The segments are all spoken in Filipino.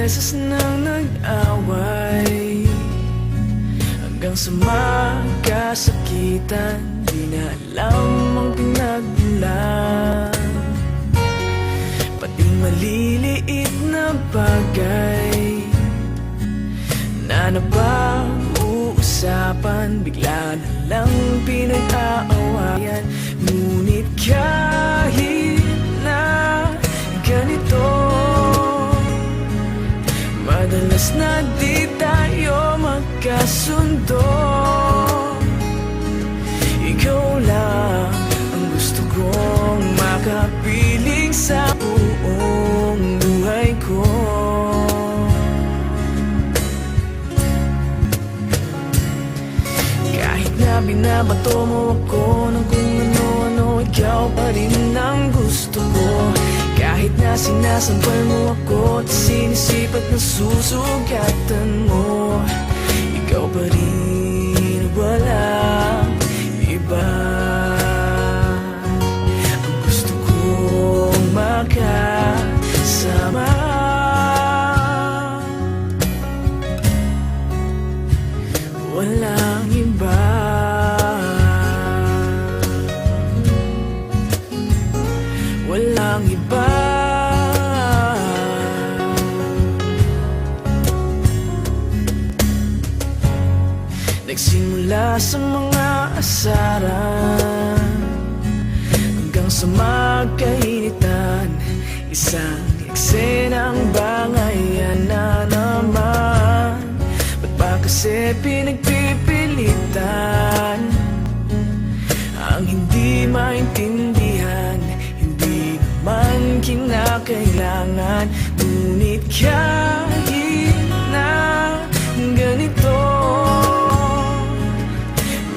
beses nang nag-away, hanggang sa magkasakitan, di na alam ang pinagmulan. Pati maliliit na bagay na napag-uusapan, bigla na lang pinag-aawayan. Ngunit kahit na ganito, madalas na di tayo magkasundo. Ikaw lang ang gusto kong makapiling sa buong buhay ko. Kahit na binabato mo ako ng kung ano-ano, ikaw pa rin ang gusto ko. Kahit na sinasampal mo ako at sinisipat na susugatan mo, ikaw pa rin, walang iba. Ang gusto kong makasama, walang iba. Walang iba. Nagsimula sa mga asaran hanggang sa magkainitan, isang eksenang bangayan na naman. Ba't ba kasi pinagpipilitan ang hindi maintindihan? Hindi naman kinakailangan. Ngunit kahit na ganito,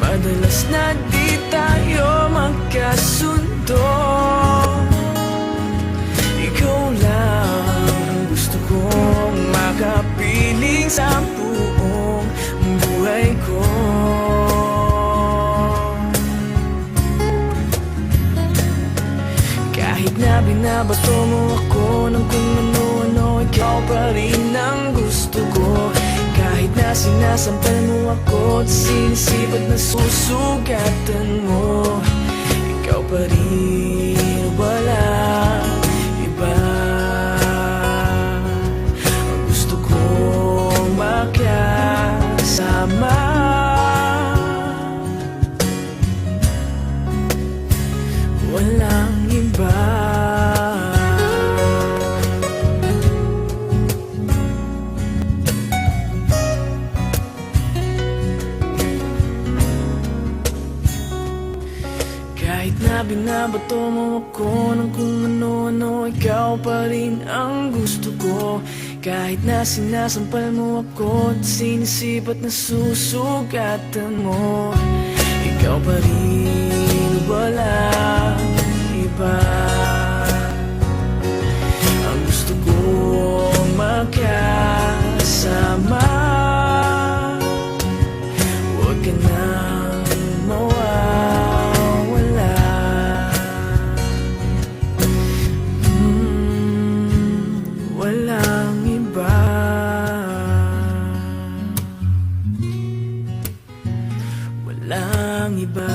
madalas na di tayo magkasundo. Ikaw lang ang gusto kong makapiling sa buong buhay ko. Kahit na binabato mo ako ng kung ano-ano, ikaw pa rin ang gusto ko. Kahit na sinasampal mo ako at sinisipat na susugatan mo, ikaw pa rin, walang iba. Ang gusto kong makasama, walang iba. Kahit na binabato mo ako ng kung ano-ano, ikaw pa rin ang gusto ko. Kahit na sinasampal mo ako at sinisipat na susugatan mo, ikaw pa rin, walang iba. Ang gusto kong makasama, huwag ka nang mawawala. Walang iba. Walang iba.